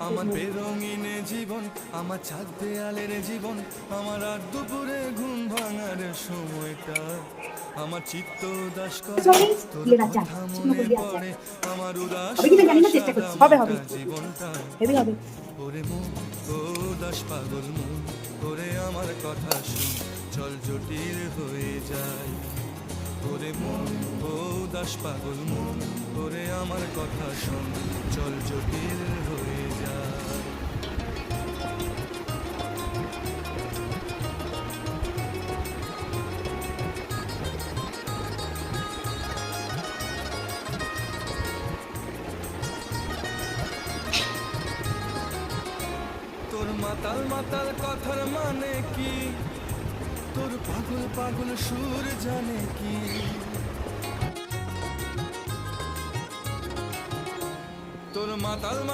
আমার বেরঙিনে জীবন, আমার ছাদ দেয়ালের জীবন, আমার রাত দুপুরে ঘুম ভাঙার সময়টা, আমার চিত্ত উদাস করে তোর কথা মনে পড়ে, আমার উদাস সাদা জীবনটা। ওরে মন ও উদাস পাগল মন, ওরে আমার কথা শুন চল জটিল হয়ে যায়। ওরে মন ও উদাস পাগল মন, ওরে আমার কথা শুন চল জটিল হয়ে যায়। তোর মাতাল মাতাল কথার মানে কি, তোর পাগল পাগল সুর জানে কি, তোর মাতাল মাতাল